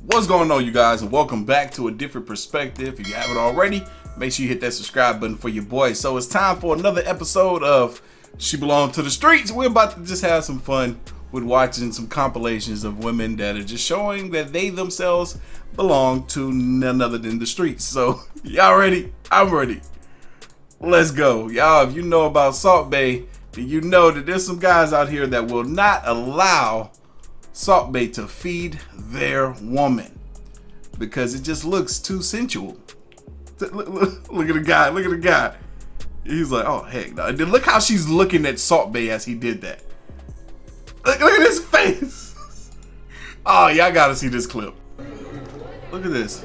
What's going on, you guys, and welcome back to a different perspective. If you haven't already, make sure you hit that subscribe button for your boy. So it's time for another episode of She Belongs to the Streets. We're about to just have some fun with watching some compilations of women that are just showing that they themselves belong to none other than the streets. So y'all ready? I'm ready. Let's go. Y'all, if you know about Salt Bae, then you know that there's some guys out here that will not allow Salt Bae to feed their woman because it just looks too sensual. Look at the guy. Look at the guy. He's like, oh, heck no. And then look how she's looking at Salt Bae as he did that. Look at his face. Oh, y'all gotta see this clip. Look at this.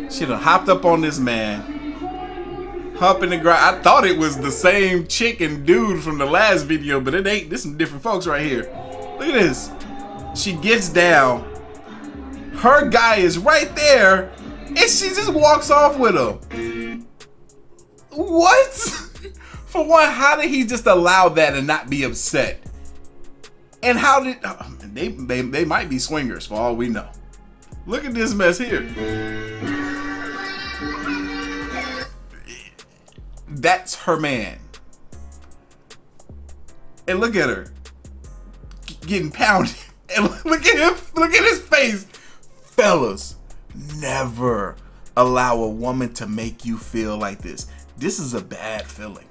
She done hopped up on this man, humping the ground. I thought it was the same chick and dude from the last video, but it ain't. This some different folks right here. Look at this. She gets down. Her guy is right there, and she just walks off with him. What? For one, how did he just allow that and not be upset? And how did they might be swingers for all we know. Look at this mess here. That's her man. And look at her getting pounded. And look at him. Look at his face. Fellas, never allow a woman to make you feel like this. This is a bad feeling.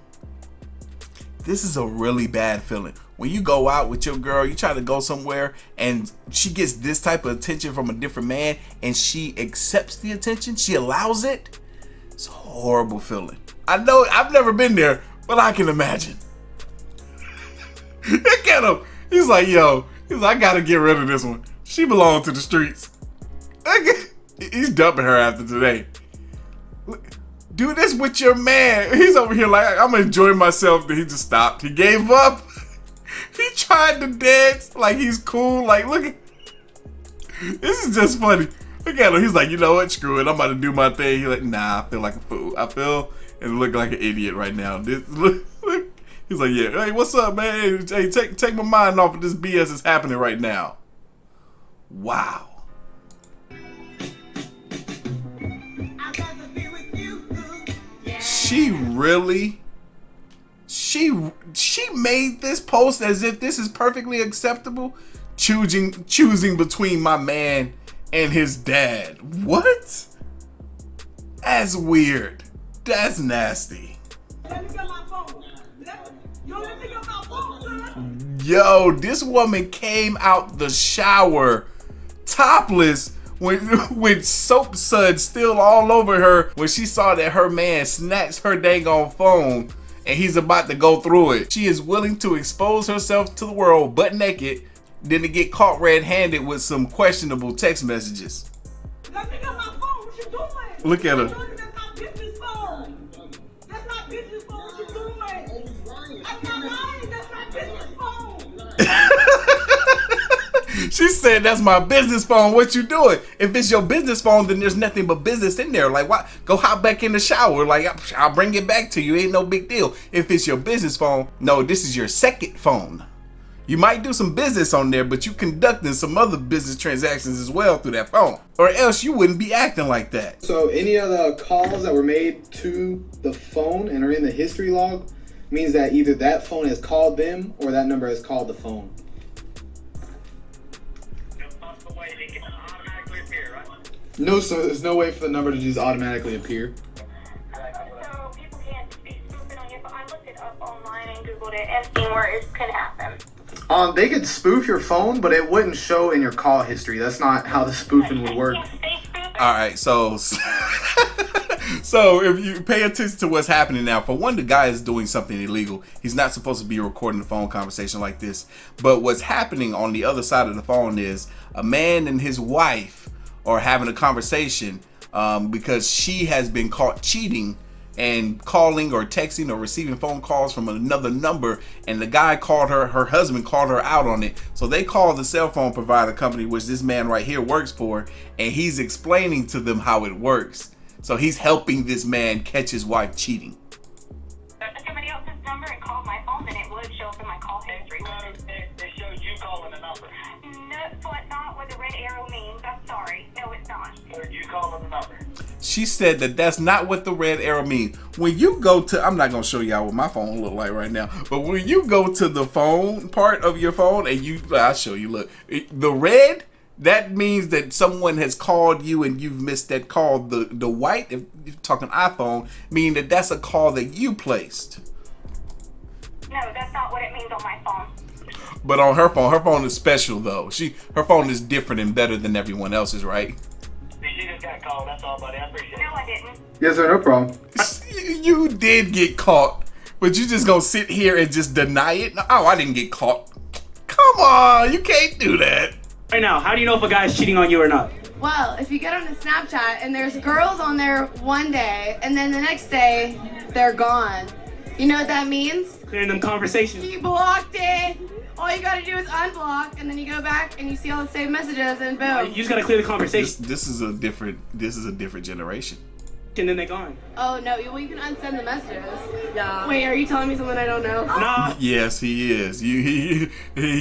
This is a really bad feeling. When you go out with your girl, you try to go somewhere and she gets this type of attention from a different man and she accepts the attention, she allows it. It's a horrible feeling. I know I've never been there, but I can imagine. Look at him. He's like, yo, I gotta get rid of this one. She belongs to the streets. He's dumping her after today. Do this with your man. He's over here like, I'm enjoying myself. Then he just stopped. He gave up. He tried to dance like he's cool. Like, look at, this is just funny. Look at him. He's like, you know what? Screw it. I'm about to do my thing. He's like, nah, I feel like a fool. I feel and look like an idiot right now. Look. He's like, yeah, hey, what's up, man? Hey, take my mind off of this BS that's happening right now. Wow. She made this post as if this is perfectly acceptable, choosing between my man and his dad. What? That's weird. That's nasty. Yo, this woman came out the shower topless with soap suds still all over her when she saw that her man snatched her dang on phone and he's about to go through it. She is willing to expose herself to the world butt naked than to get caught red-handed with some questionable text messages. Let me get my phone. What you doing? Look at her. That's my business phone. That's my business phone. What you doing? I'm not lying. That's my business phone. She said, that's my business phone. What you doing? If it's your business phone, then there's nothing but business in there. Like, what? Go hop back in the shower. Like, I'll bring it back to you. Ain't no big deal. If it's your business phone, no, this is your second phone. You might do some business on there, but you conducting some other business transactions as well through that phone. Or else you wouldn't be acting like that. So any of the calls that were made to the phone and are in the history log means that either that phone has called them or that number has called the phone. No, sir, there's no way for the number to just automatically appear. So people can't be spoofing on your phone. I looked it up online and Googled it and seen where it could happen. They could spoof your phone, but it wouldn't show in your call history. That's not how the spoofing would work. All right, so if you pay attention to what's happening now, for one, the guy is doing something illegal. He's not supposed to be recording a phone conversation like this. But what's happening on the other side of the phone is a man and his wife are having a conversation because she has been caught cheating and calling or texting or receiving phone calls from another number, and the guy called her husband called her out on it. So they called the cell phone provider company, which this man right here works for, and he's explaining to them how it works. So he's helping this man catch his wife cheating. Somebody else's number and called my phone, then it would show up in my call history. It shows you calling the number. No, so it's not what the red arrow means. I'm sorry. No, it's not. she said that that's not what the red arrow means. When you go to, I'm not gonna show y'all what my phone look like right now, but when you go to the phone part of your phone and I'll show you, look, the red, that means that someone has called you and you've missed that call. The white, if you're talking iPhone, meaning that that's a call that you placed. No, that's not what it means on my phone. But on her phone is special though. Her phone is different and better than everyone else's, right? You just got called, that's all, buddy. I appreciate it. No, I didn't. Yes, sir, no problem. You did get caught, but you just gonna sit here and just deny it? Oh, I didn't get caught. Come on, you can't do that. Right now, how do you know if a guy is cheating on you or not? Well, if you get on a Snapchat and there's girls on there one day and then the next day they're gone, you know what that means? Clearing them conversations. You blocked it. All you gotta do is unblock, and then you go back and you see all the saved messages, and boom. You just gotta clear the conversation. This is a different generation. And then they're gone. Oh no, well you can unsend the messages. Yeah. Wait, are you telling me something I don't know? Nah. Yes, he is. He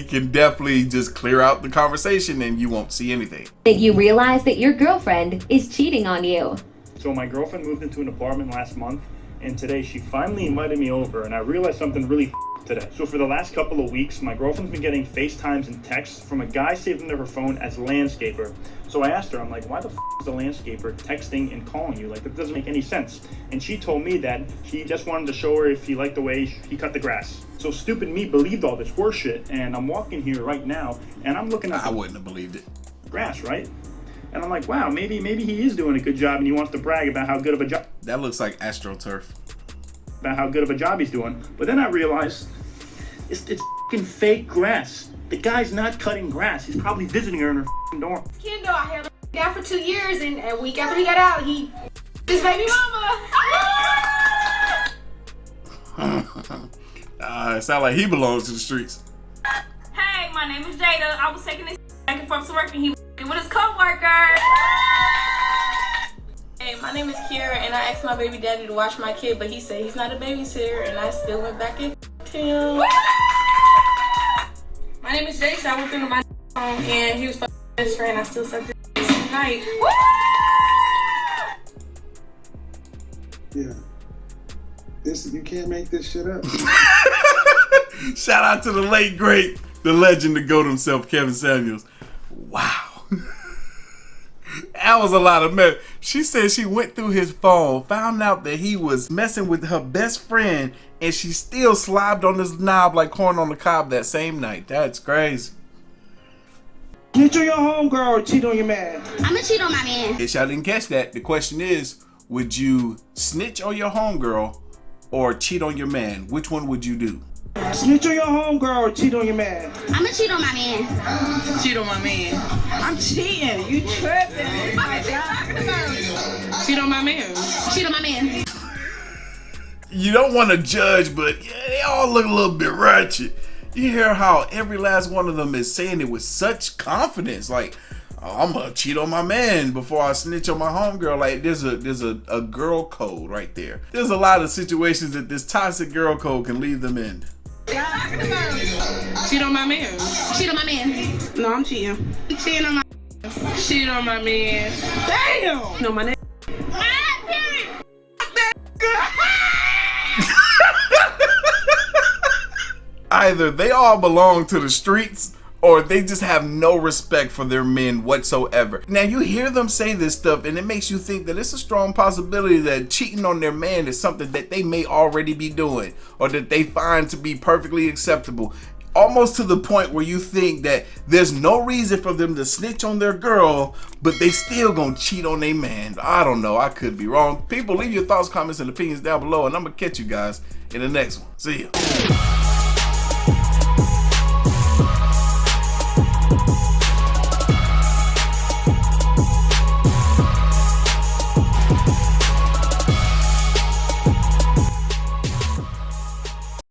can definitely just clear out the conversation and you won't see anything. That you realize that your girlfriend is cheating on you. So my girlfriend moved into an apartment last month, and today she finally invited me over, and I realized something really today. So for the last couple of weeks, my girlfriend's been getting FaceTimes and texts from a guy saved into her phone as landscaper. So I asked her, I'm like, why the is a landscaper texting and calling you? Like, that doesn't make any sense. And she told me that he just wanted to show her if he liked the way he cut the grass. So stupid me believed all this horseshit, and I'm walking here right now, and I'm looking at I wouldn't have believed it. grass, right? And I'm like, wow, maybe he is doing a good job, and he wants to brag about how good of a job. That looks like AstroTurf. About how good of a job he's doing. But then I realized it's fucking fake grass. The guy's not cutting grass. He's probably visiting her in her dorm. Kid though, I held him down for 2 years, and a week after he got out, he his baby mama. It sounds like he belongs to the streets. Hey, my name is Jada. I was taking this back and forth to work, and he was with his coworker. Hey, my name is Kira, and I asked my baby daddy to watch my kid, but he said he's not a babysitter, and I still went back and him. My name is Jason. I went through my phone, and he was my best friend. I still sucked his tonight. Yeah. You can't make this shit up. Shout out to the late great, the legend, the GOAT himself, Kevin Samuels. Wow. That was a lot of mess. She said she went through his phone, found out that he was messing with her best friend, and she still slobbed on this knob like corn on the cob that same night. That's crazy. Cheat on your homegirl or cheat on your man? I'm gonna cheat on my man. If y'all didn't catch that, the question is, would you snitch on your homegirl or cheat on your man? Which one would you do? Snitch on your homegirl or cheat on your man? I'm gonna cheat on my man. Cheat on my man. I'm cheating. You tripping? What is he talking about? Cheat on my man. Cheat on my man. You don't want to judge, but yeah, they all look a little bit ratchet. You hear how every last one of them is saying it with such confidence, like, oh, I'm gonna cheat on my man before I snitch on my homegirl. Like, there's a girl code right there. There's a lot of situations that this toxic girl code can leave them in. Cheat on my man. Cheat on my man. No, I'm cheating. Cheating on my Cheat on my man. Damn. No, my name. Either they all belong to the streets or they just have no respect for their men whatsoever. Now you hear them say this stuff and it makes you think that it's a strong possibility that cheating on their man is something that they may already be doing or that they find to be perfectly acceptable. Almost to the point where you think that there's no reason for them to snitch on their girl, but they still gonna cheat on their man. I don't know, I could be wrong. People, leave your thoughts, comments, and opinions down below, and I'm gonna catch you guys in the next one. See ya.